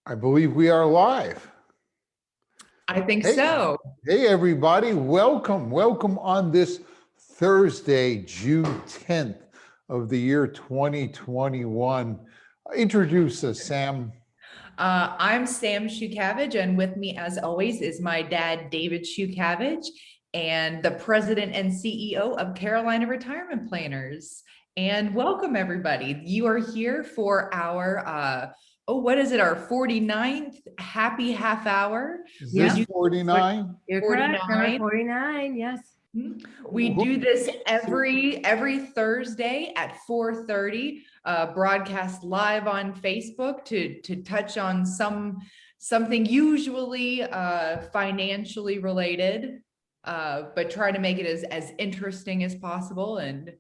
I believe we are live. I think Hey, so. hey everybody, welcome on this Thursday, June 10th of the year 2021. Introduce us, Sam. I'm Sam Shukavage, and with me, as always, is my dad, David Shukavage, and the president and CEO of Carolina Retirement Planners. And welcome, everybody. You are here for our, what is it, our 49th happy half hour. Is this 49? You're correct, number 49, yes. We do this every Thursday at 4:30, broadcast live on Facebook to touch on something usually financially related, but try to make it as interesting as possible. And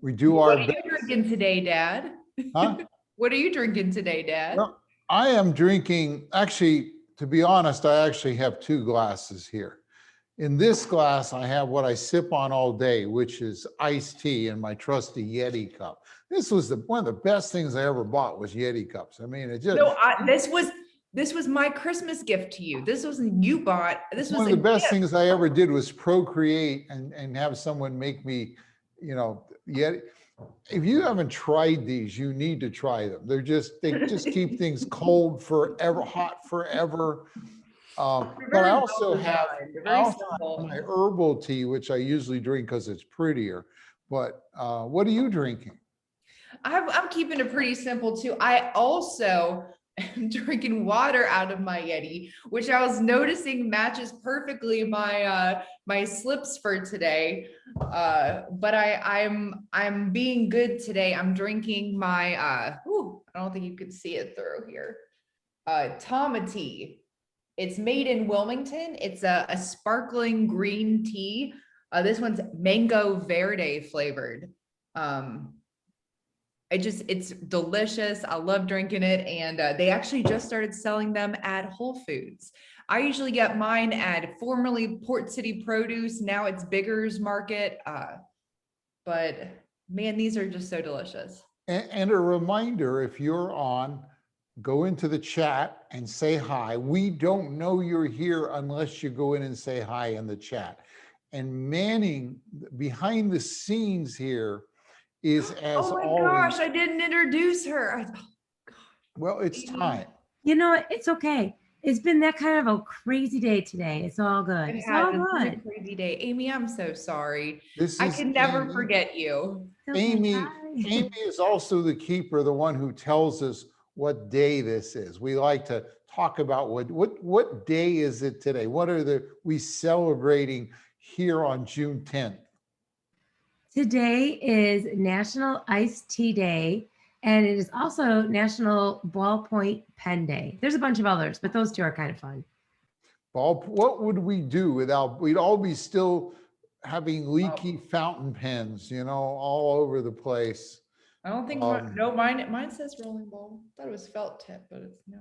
we do our best. What are you drinking today, Dad? Huh? What are you drinking today, Dad? Well, I am drinking, actually, to be honest, I actually have two glasses here. In this glass, I have what I sip on all day, which is iced tea in my trusty Yeti cup. This was one of the best things I ever bought was Yeti cups. I mean, it just— No, this was my Christmas gift to you. This wasn't you bought. This was one of the best gift. things I ever did was procreate and have someone make me, Yeti. If you haven't tried these, you need to try them. They just keep things cold forever, hot forever. But I also have my herbal tea, which I usually drink because it's prettier. But what are you drinking? I'm keeping it pretty simple too. I also am drinking water out of my Yeti, which I was noticing matches perfectly my my slips for today. But I'm being good today. I'm drinking my I don't think you can see it through here. Tama tea. It's made in Wilmington. It's a sparkling green tea. This one's mango verde flavored. It's delicious. I love drinking it. And they actually just started selling them at Whole Foods. I usually get mine at formerly Port City Produce. Now it's Bigger's Market. But man, these are just so delicious. And a reminder, if you're on, go into the chat and say hi. We don't know you're here unless you go in and say hi in the chat. And manning behind the scenes here is, as oh my always— gosh, I didn't introduce her. Well, it's time. You know what? It's okay. It's been that kind of a crazy day today. It's all good. It's all good. A crazy day. Amy, I'm so sorry. This I is can never Amy. forget you. Amy is also the keeper, the one who tells us what day this is. We like to talk about what day is it today? What are we celebrating here on June 10th? Today is National Iced Tea Day, and it is also National Ballpoint Pen Day. There's a bunch of others, but those two are kind of fun. What would we do without— we'd all be still having leaky fountain pens, all over the place. I don't think mine says rolling ball. I thought it was felt tip, but it's no.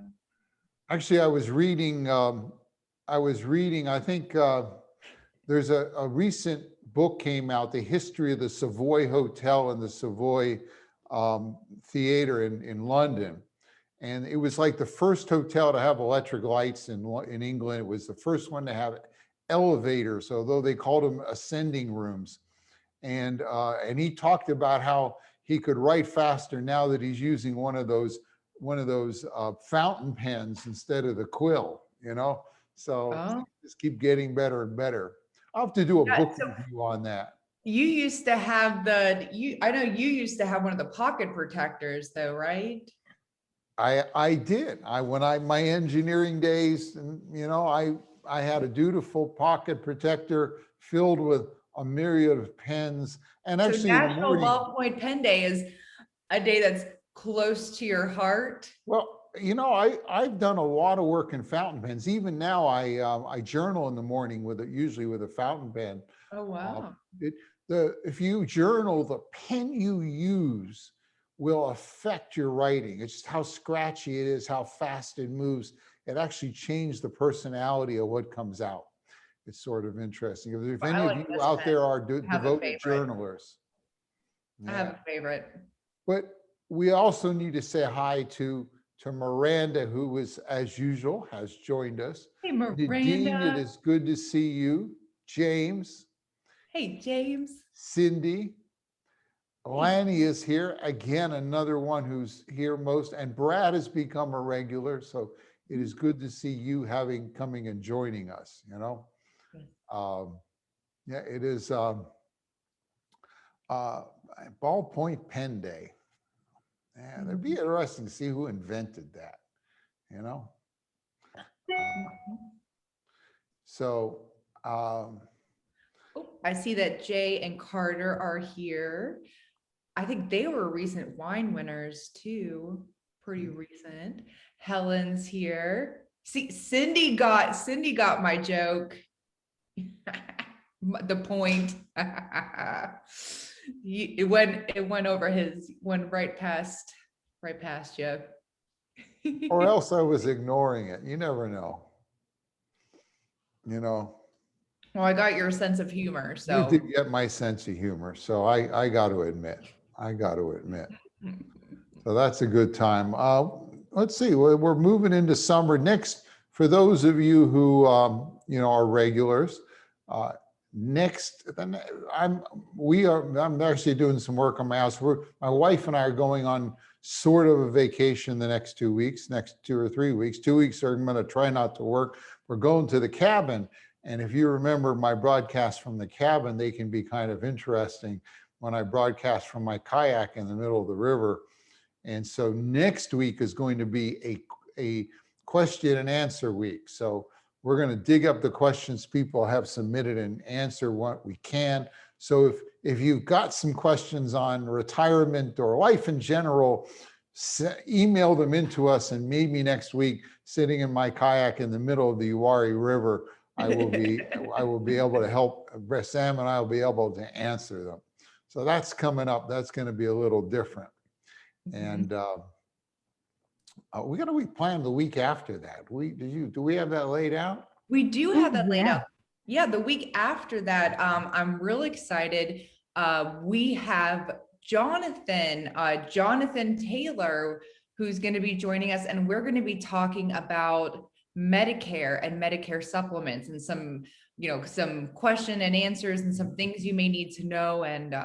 Actually, I was reading, I think there's a recent book came out, The History of the Savoy Hotel and the Savoy Theater in London. And it was like the first hotel to have electric lights in England. It was the first one to have elevators, although they called them ascending rooms. And he talked about how he could write faster now that he's using one of those fountain pens instead of the quill, So just keep getting better and better. I'll have to do a book review on that. You used to have I know you used to have one of the pocket protectors though, right? I did. My engineering days, and I had a dutiful pocket protector filled with a myriad of pens. And actually, so National Ballpoint Pen Day is a day that's close to your heart. Well, I've done a lot of work in fountain pens. Even now, I journal in the morning usually with a fountain pen. Oh wow! If you journal, the pen you use will affect your writing. It's just how scratchy it is, how fast it moves. It actually changed the personality of what comes out. It's sort of interesting. If any of you out there are devoted journalers. I have a favorite. But we also need to say hi to to Miranda, who is, as usual, has joined us. Hey, Nadine, it Miranda. is good to see you. James, Hey, James. Cindy, Hey. Lanny is here. Again, another one who's here most, and Brad has become a regular. So it is good to see you coming and joining us, you know. Yes. Yeah, it is Ballpoint Pen Day. Yeah, it'd be interesting to see who invented that, you know. So Oh, I see that Jay and Carter are here. I think they were recent wine winners too. Pretty recent. Helen's here. See, Cindy got my joke. The point. It went over went right past you. or else I was ignoring it. You never know. You know, Well, I got your sense of humor, you so. did get my sense of humor. So I got to admit. So that's a good time. Let's see, we're moving into summer. Next, for those of you who, you know, are regulars, next, I'm actually doing some work on my house. My wife and I are going on sort of a vacation the next 2 weeks, next 2 or 3 weeks. 2 weeks are going to try not to work. We're going to the cabin. And if you remember my broadcast from the cabin, they can be kind of interesting when I broadcast from my kayak in the middle of the river. And so next week is going to be a question and answer week. So we're going to dig up the questions people have submitted and answer what we can. So if you've got some questions on retirement or life in general, email them into us, and maybe next week, sitting in my kayak in the middle of the Uwari River, I will be able to help. Sam and I will be able to answer them. So that's coming up. That's going to be a little different. And we planned the week after that. Do we have that laid out? We do have that laid Yeah. out. Yeah, the week after that, I'm really excited. We have Jonathan Taylor, who's going to be joining us, and we're going to be talking about Medicare and Medicare supplements and some, you know, some question and answers and some things you may need to know. And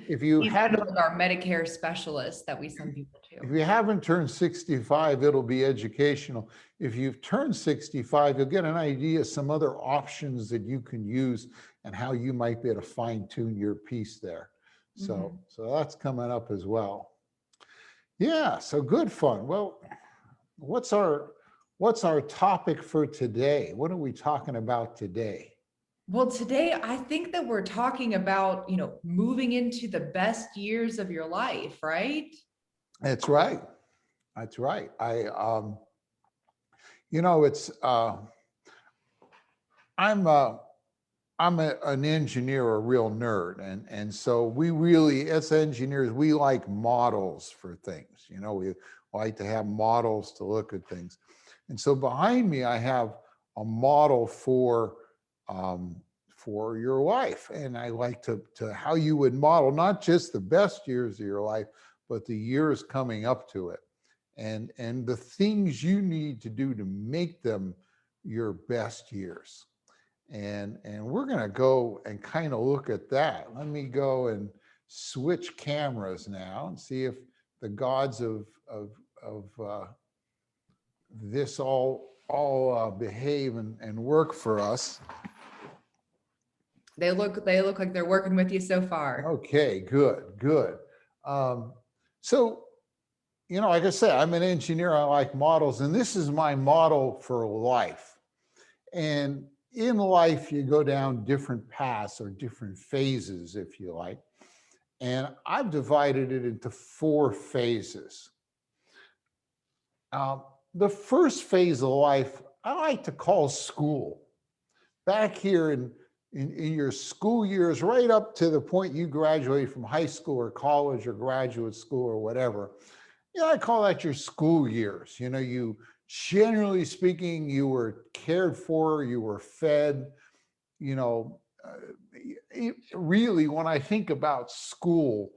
If you he's kind of haven't, like our Medicare specialist that we send people if to. you haven't turned 65, it'll be educational. If you've turned 65, you'll get an idea, some other options that you can use and how you might be able to fine tune your piece there. So that's coming up as well. Yeah, so good fun. Well, what's our topic for today? What are we talking about today? Well, today I think that we're talking about, you know, moving into the best years of your life, right? That's right. That's right. You know, I'm an engineer, a real nerd, and so we really, as engineers, we like models for things. You know, we like to have models to look at things, and so behind me I have a model for your life, and I like to how you would model not just the best years of your life, but the years coming up to it, and the things you need to do to make them your best years. And we're going to go and kind of look at that. Let me go and switch cameras now and see if the gods of this all behave and work for us. They look like they're working with you so far. Okay, good. So, you know, like I said, I'm an engineer. I like models, and this is my model for life. And in life, you go down different paths or different phases, if you like. And I've divided it into 4 phases. The first phase of life, I like to call school. Back here in your school years, right up to the point you graduate from high school or college or graduate school or whatever. You know, I call that your school years. You know, you generally speaking, you were cared for, you were fed, you know, really, when I think about school,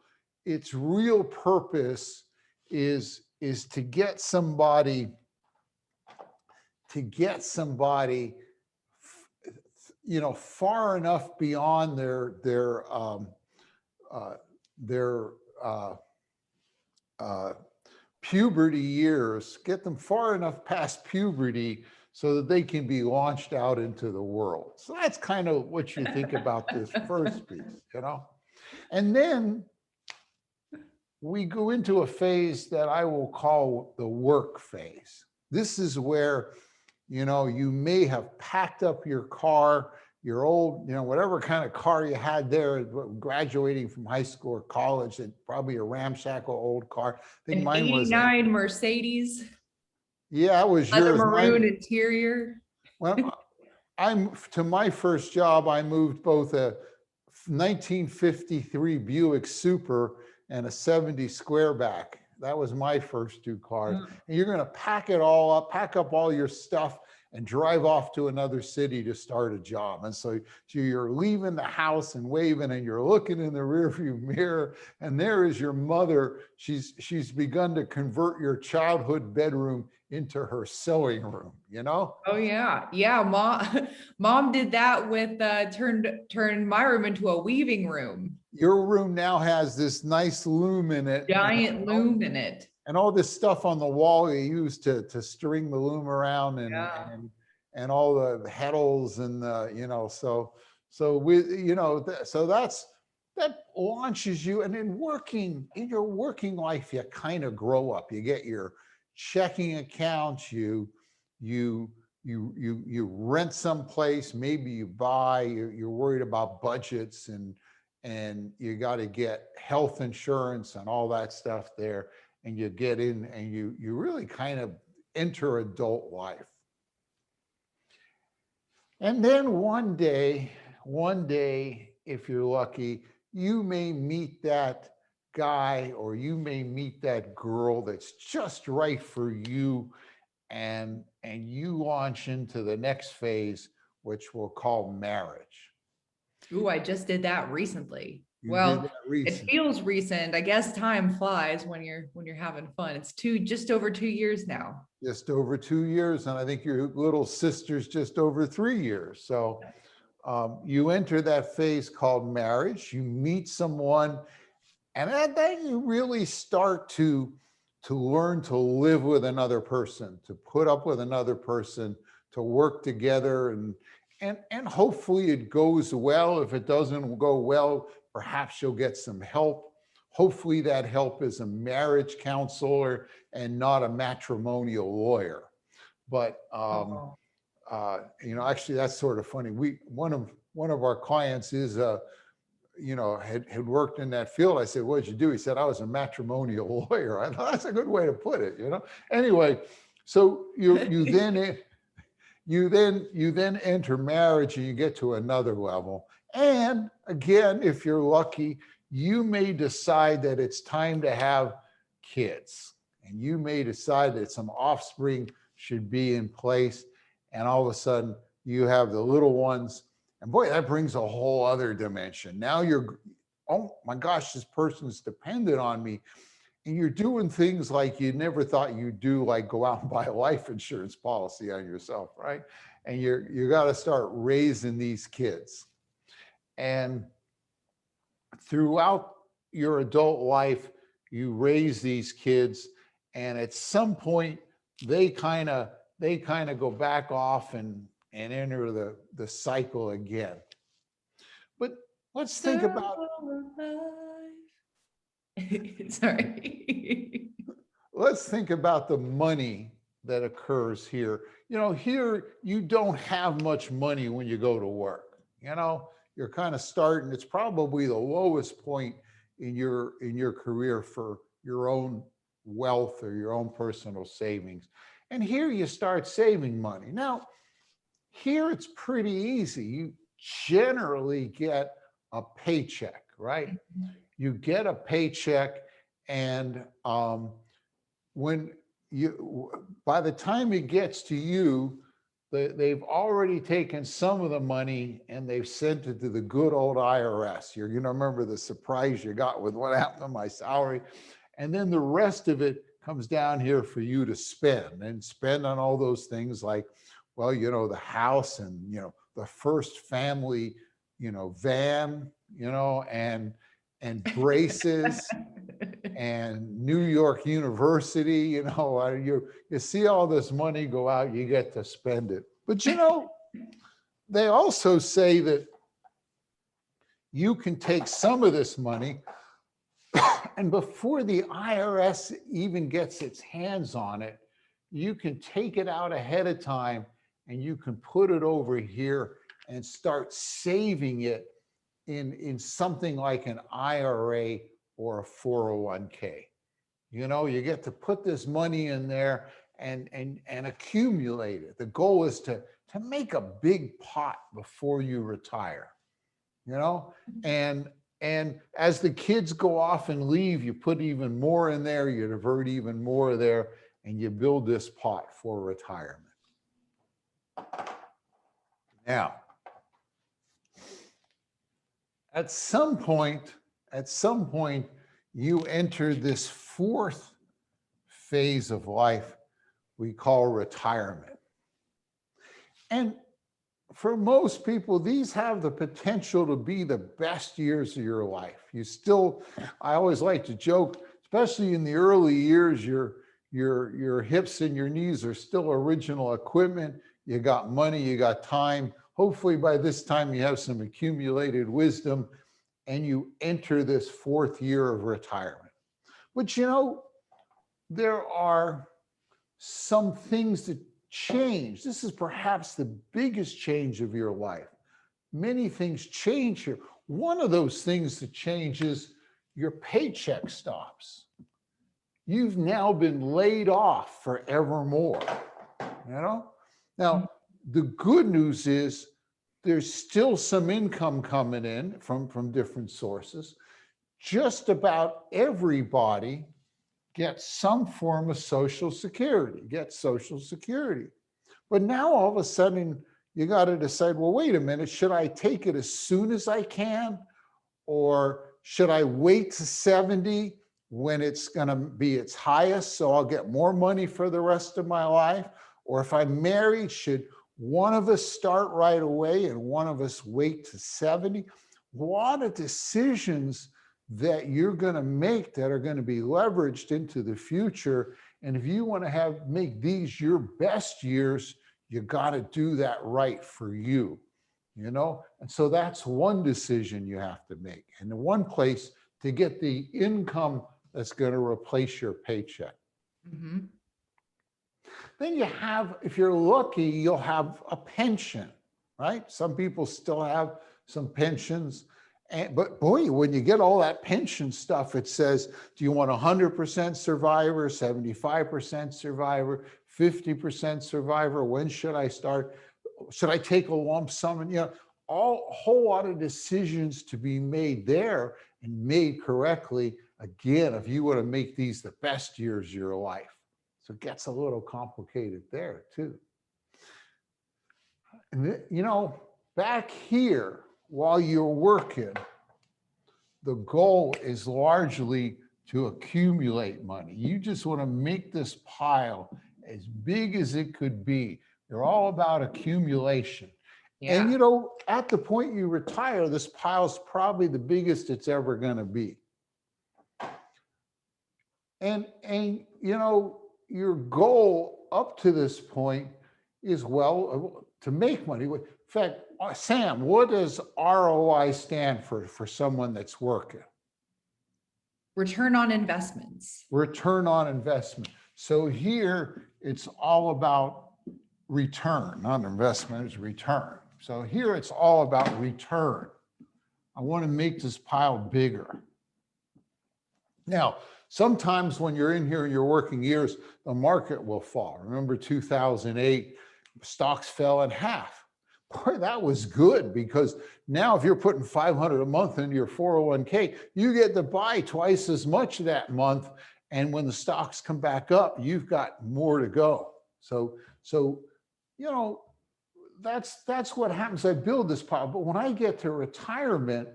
its real purpose is is to get somebody, far enough beyond their puberty years, get them far enough past puberty so that they can be launched out into the world. So that's kind of what you think about this first piece, And then we go into a phase that I will call the work phase. This is where, you may have packed up your car, your old, whatever kind of car you had there, graduating from high school or college, and probably a ramshackle old car. I think An mine was 89 Mercedes, yeah, it was leather yours. maroon interior. Well, to my first job, I moved both a 1953 Buick Super and a 70 Squareback. That was my first two cars. And you're going to pack it all up, pack up all your stuff, and drive off to another city to start a job. And so you're leaving the house and waving, and you're looking in the rearview mirror, and there is your mother. She's begun to convert your childhood bedroom into her sewing room, Oh yeah. Yeah. Mom did that with, turned my room into a weaving room. Your room now has this nice loom in it. Giant loom in it. And all this stuff on the wall you use to string the loom around, and all the heddles and so that launches you. And in your working life, you kind of grow up. You get your checking accounts, you rent someplace, maybe you buy, you're worried about budgets, and you got to get health insurance and all that stuff there. And you get in and you really kind of enter adult life. And then one day, if you're lucky, you may meet that guy, or you may meet that girl that's just right for you, and you launch into the next phase, which we'll call marriage. Ooh, I just did that recently. You Well, did that it recently. feels recent. I guess time flies when you're having fun. It's just over 2 years now. Just over 2 years, and I think your little sister's just over 3 years. So you enter that phase called marriage. You meet someone, and then you really start to learn to live with another person, to put up with another person, to work together, and hopefully it goes well. If it doesn't go well, perhaps you'll get some help. Hopefully that help is a marriage counselor and not a matrimonial lawyer. But actually, that's sort of funny. One of our clients is had worked in that field. I said, "What did you do?" He said, "I was a matrimonial lawyer." I thought that's a good way to put it. Anyway, so you then enter marriage, and you get to another level. And again, if you're lucky, you may decide that it's time to have kids, and you may decide that some offspring should be in place. And all of a sudden you have the little ones, and boy, that brings a whole other dimension. Now oh my gosh, this person's dependent on me. And you're doing things like you never thought you'd do, like go out and buy a life insurance policy on yourself, right? And you got to start raising these kids. And throughout your adult life, you raise these kids, and at some point they kind of go back off and enter the cycle again. But let's think about sorry. Let's think about the money that occurs here. Here you don't have much money when you go to work. You're kind of starting. It's probably the lowest point in your career for your own wealth or your own personal savings. And here you start saving money. Now, here it's pretty easy. You generally get a paycheck, right? You get a paycheck, and by the time it gets to you, they've already taken some of the money and they've sent it to the good old IRS. You're going to remember the surprise you got with what happened to my salary. And then the rest of it comes down here for you to spend on all those things like, well, the house and, the first family, van, and braces and New York University, you see all this money go out, you get to spend it. But, they also say that you can take some of this money and before the IRS even gets its hands on it, you can take it out ahead of time and you can put it over here and start saving it in something like an IRA or a 401k. You get to put this money in there and accumulate it. The goal is to make a big pot before you retire, and as the kids go off and leave, you put even more in there, you divert even more there, and you build this pot for retirement. Now, at some point, you enter this fourth phase of life we call retirement. And for most people, these have the potential to be the best years of your life. I always like to joke, especially in the early years, your hips and your knees are still original equipment. You got money, you got time. Hopefully by this time you have some accumulated wisdom and you enter this fourth year of retirement. But there are some things that change. This is perhaps the biggest change of your life. Many things change here. One of those things that changes, your paycheck stops. You've now been laid off forevermore. Now, the good news is there's still some income coming in from different sources. Just about everybody gets some form of Social Security, But now all of a sudden, you got to decide, well, wait a minute, should I take it as soon as I can? Or should I wait to 70 when it's going to be its highest so I'll get more money for the rest of my life? Or if I'm married, should one of us start right away and one of us wait to 70? A lot of decisions that you're going to make that are going to be leveraged into the future. And if you want to make these your best years, you got to do that right for you, And so that's one decision you have to make. And the one place to get the income that's going to replace your paycheck. Mm-hmm. Then you have, if you're lucky, you'll have a pension, right? Some people still have some pensions. But boy, when you get all that pension stuff, it says, do you want 100% survivor, 75% survivor, 50% survivor? When should I start? Should I take a lump sum? And a whole lot of decisions to be made there and made correctly. Again, if you want to make these the best years of your life. So it gets a little complicated there too. And back here, while you're working, the goal is largely to accumulate money. You just want to make this pile as big as it could be. They're all about accumulation. Yeah. And at the point you retire, this pile's probably the biggest it's ever going to be. And your goal up to this point is, to make money. In fact, Sam, what does ROI stand for someone that's working? Return on investments. Return on investment. So here it's all about return, not investment, it's return. So here it's all about return. I want to make this pile bigger. Now, sometimes when you're in here in your working years, the market will fall. Remember 2008, stocks fell in half. Boy, that was good, because now if you're putting $500 a month into your 401k, you get to buy twice as much that month. And when the stocks come back up, you've got more to go. So that's what happens. I build this pile. But when I get to retirement,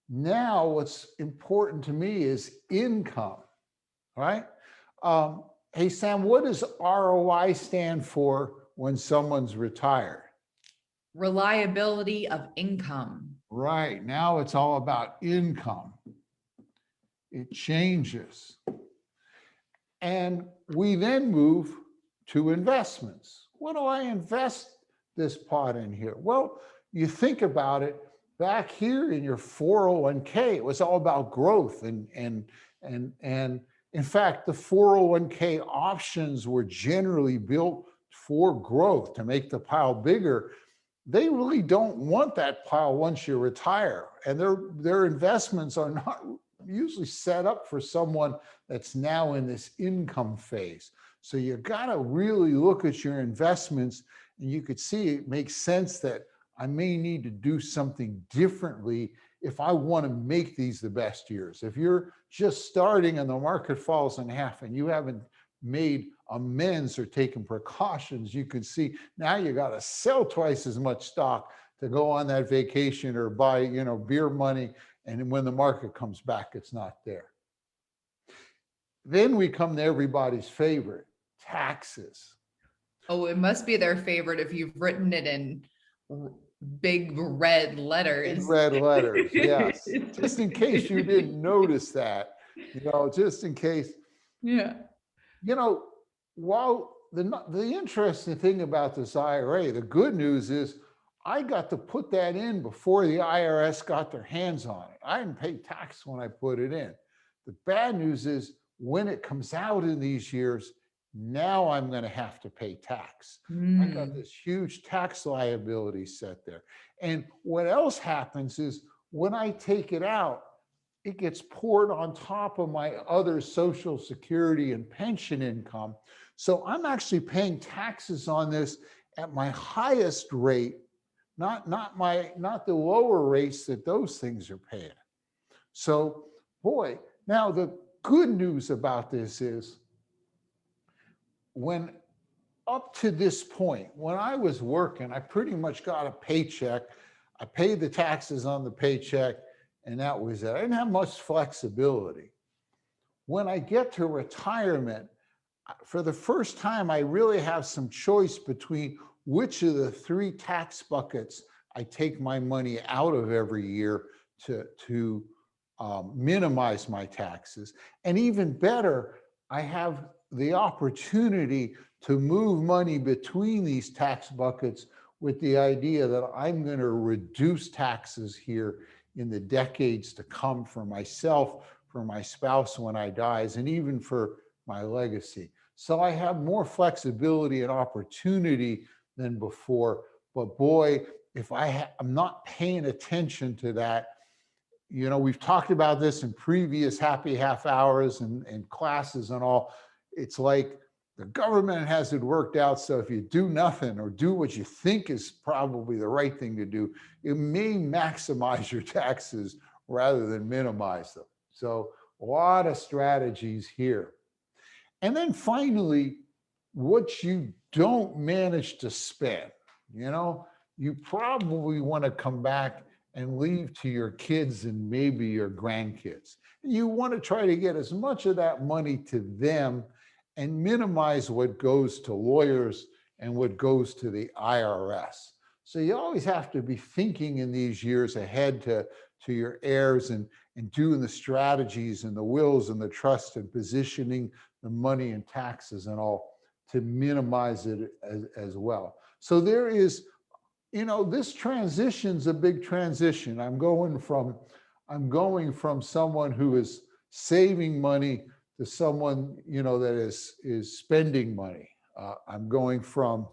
now what's important to me is income, right? Hey, Sam, what does ROI stand for when someone's retired? Reliability of income. Right, now it's all about income. It changes. And we then move to investments. What do I invest this pot in here? Well, you think about it, back here in your 401k, it was all about growth and in fact, the 401k options were generally built for growth to make the pile bigger. They really don't want that pile once you retire, and their investments are not usually set up for someone that's now in this income phase. So you got to really look at your investments, and you could see it makes sense that I may need to do something differently if I want to make these the best years. If you're just starting and the market falls in half and you haven't made amends or taken precautions, you can see now you got to sell twice as much stock to go on that vacation or buy, you know, beer money. And when the market comes back, it's not there. Then we come to everybody's favorite, taxes. Oh, it must be their favorite if you've written it in big red letters. Big red letters, yes. Just in case you didn't notice that, you know, just in case. Yeah. You know, while the interesting thing about this IRA, the good news is I got to put that in before the IRS got their hands on it. I didn't pay tax when I put it in. The bad news is when it comes out in these years, now I'm going to have to pay tax. I got this huge tax liability set there. And what else happens is when I take it out, it gets poured on top of my other Social Security and pension income. So I'm actually paying taxes on this at my highest rate, not the lower rates that those things are paying. So boy, now the good news about this is when up to this point, when I was working, I pretty much got a paycheck. I paid the taxes on the paycheck, and that was it. I didn't have much flexibility. When I get to retirement, for the first time, I really have some choice between which of the three tax buckets I take my money out of every year to minimize my taxes. And even better, I have the opportunity to move money between these tax buckets with the idea that I'm going to reduce taxes here in the decades to come for myself, for my spouse when I dies, and even for my legacy. So I have more flexibility and opportunity than before. But boy, if I'm not paying attention to that, you know, we've talked about this in previous happy half hours and classes and all. It's like the government has it worked out. So if you do nothing or do what you think is probably the right thing to do, it may maximize your taxes rather than minimize them. So a lot of strategies here. And then finally, what you don't manage to spend, you know, you probably want to come back and leave to your kids and maybe your grandkids. You want to try to get as much of that money to them and minimize what goes to lawyers and what goes to the IRS. So you always have to be thinking in these years ahead to your heirs and doing the strategies and the wills and the trust and positioning the money and taxes and all to minimize it as well. So there is, you know, this transition's a big transition. I'm going from someone who is saving money to someone, you know, that is spending money. I'm going from,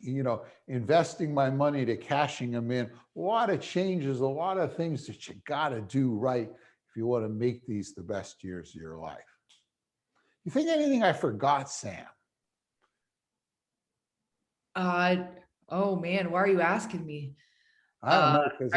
you know, investing my money to cashing them in. A lot of changes, a lot of things that you got to do right if you want to make these the best years of your life. You think anything I forgot, Sam? Oh man, why are you asking me? I don't know, because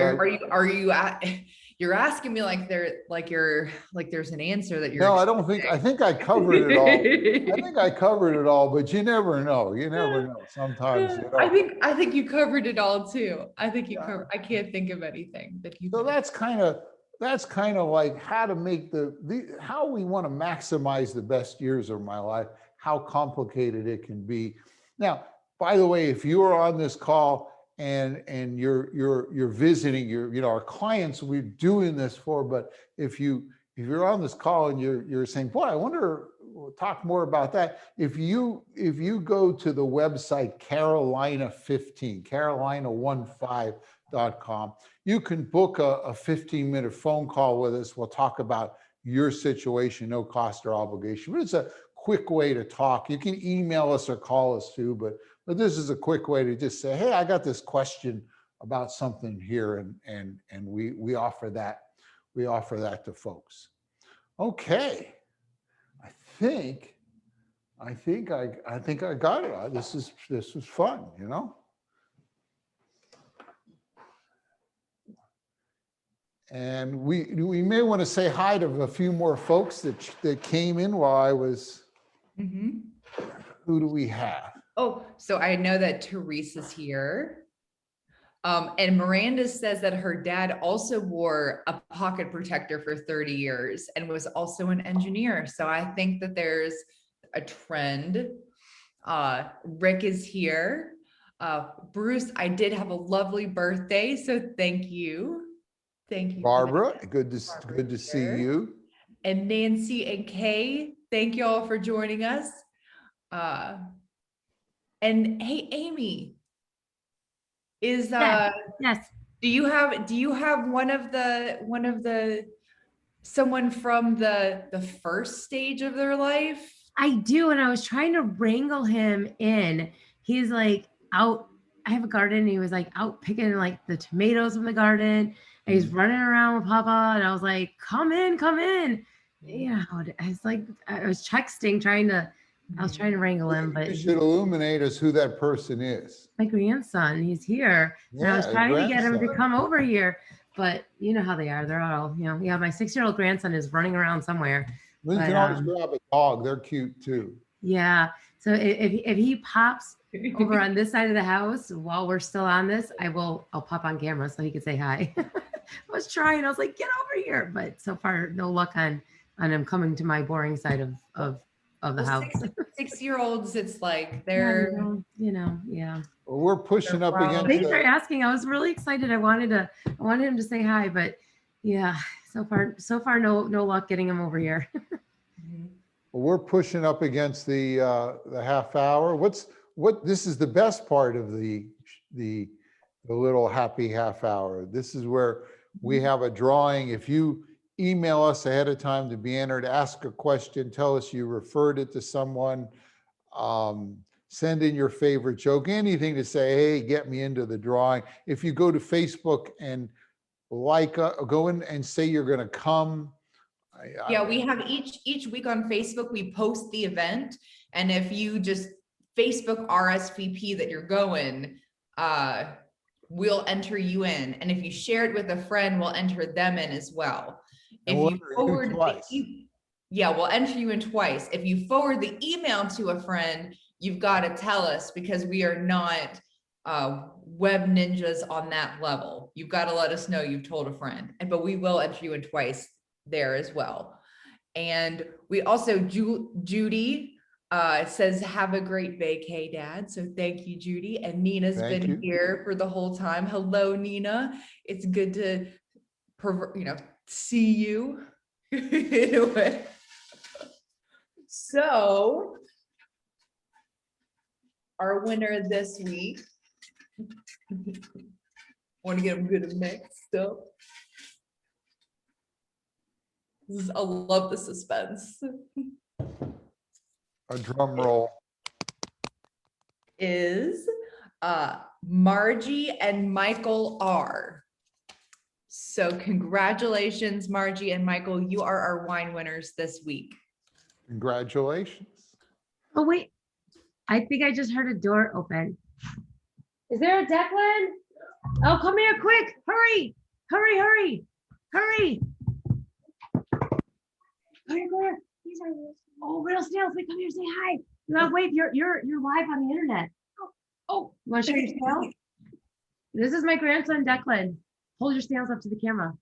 You're asking me like there's an answer that you're no, I don't think, I think I covered it all. I think I covered it all, but you never know. You never know. Sometimes, you know. I think you covered it all too. I think you covered, I can't think of anything that you So that's kind of that's kind of like how to make how we want to maximize the best years of my life, how complicated it can be. Now, by the way, if you are on this call and you're visiting our clients we're doing this for, but if you're on this call and you're saying, boy, I wonder, we'll talk more about that. If you go to the website Carolina15, Carolina15.com, you can book a 15-minute phone call with us. We'll talk about your situation, no cost or obligation. But it's a quick way to talk. You can email us or call us too, but this is a quick way to just say, hey, I got this question about something here, and we offer that. We offer that to folks. Okay, I think I got it. This was fun, you know. And we may want to say hi to a few more folks that came in while I was. Who do we have? Oh, so I know that Teresa's here. And Miranda says that her dad also wore a pocket protector for 30 years and was also an engineer. So I think that there's a trend. Rick is here. Bruce, I did have a lovely birthday, so thank you. Thank you. Barbara, good to see you. And Nancy and Kay, thank you all for joining us. And hey, Amy, Yes. do you have someone from the first stage of their life? I do, and I was trying to wrangle him in. He's like out. I have a garden, and he was like out picking like the tomatoes from the garden, and he's running around with Papa. And I was like, "Come in, come in." Yeah, I was like, I was texting, I was trying to wrangle him, but you should illuminate us who that person is. My grandson, he's here, and I was trying to get him to come over here, but you know how they are. They're all, my 6-year-old grandson is running around somewhere. We can always grab a dog. They're cute too. Yeah. So if he pops over on this side of the house while we're still on this, I'll pop on camera so he can say hi. I was trying. I was like, get over here, but so far no luck on him coming to my boring side of the house. 6-year-olds, it's like they're yeah. Well, we're pushing up against. Thanks for asking. I was really excited. I wanted him to say hi, but yeah, so far no luck getting him over here. Well, we're pushing up against the half hour. This is the best part of the little happy half hour. This is where we have a drawing. If you email us ahead of time to be entered, ask a question, tell us you referred it to someone, send in your favorite joke, anything to say, hey, get me into the drawing. If you go to Facebook and go in and say you're going to come. We have each week on Facebook, we post the event. And if you just Facebook RSVP that you're going, we'll enter you in. And if you share it with a friend, we'll enter them in as well. If you forward we'll enter you in twice. If you forward the email to a friend, you've got to tell us, because we are not web ninjas on that level. You've got to let us know you've told a friend, but we will enter you in twice there as well. And we also, Judy says, have a great vacay, Dad. So thank you, Judy. And Nina's been here for the whole time. Hello, Nina. It's good to see you. Anyway. So our winner this week, want to get them good and mixed up. I love the suspense. A drum roll. Is Margie and Michael R. So congratulations, Margie and Michael. You are our wine winners this week. Congratulations. Oh, wait. I think I just heard a door open. Is there a Declan? Oh, come here quick. Hurry. Hurry, hurry. Hurry. Come here. Oh, real snails. Wait, come here, say hi. No, wait, you're live on the internet. Oh, you want to show your snails? This is my grandson, Declan. Hold your snails up to the camera.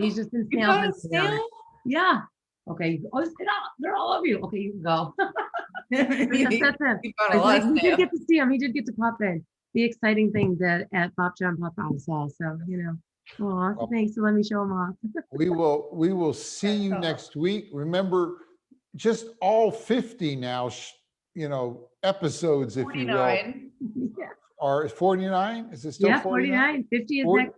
He's just in You snail. got a hunting on it. snail? Yeah. Okay. Oh, sit up. They're all of you. Okay, you can go. That's him. You found a lot of He did snails. get to see him. He did get to pop in. The exciting thing that at Pop John Pop Out saw. So, oh, Well, thanks for letting me show him off. we will see you next week. Remember, just all 50 now, episodes, if you will, 49. Yeah. are 49? Is it still Yeah, 49? 49. 50 is 40 next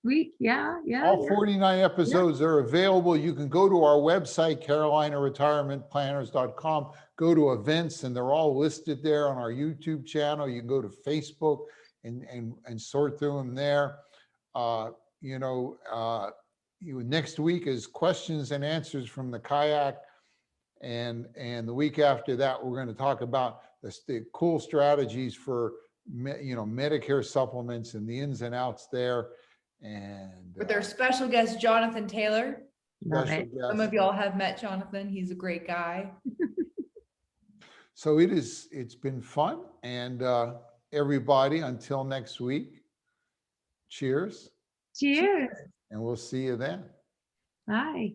week. Yeah. All 49 episodes are available. You can go to our website, carolinaretirementplanners.com, go to events, and they're all listed there on our YouTube channel. You can go to Facebook and sort through them there. Next week is questions and answers from the kayak. And the week after that, we're going to talk about the cool strategies for, Medicare supplements and the ins and outs there. And With our special guest, Jonathan Taylor. Love special it. Some guest. of y'all have met Jonathan. He's a great guy. So it's been fun. And everybody, until next week, cheers. Cheers. And we'll see you then. Bye.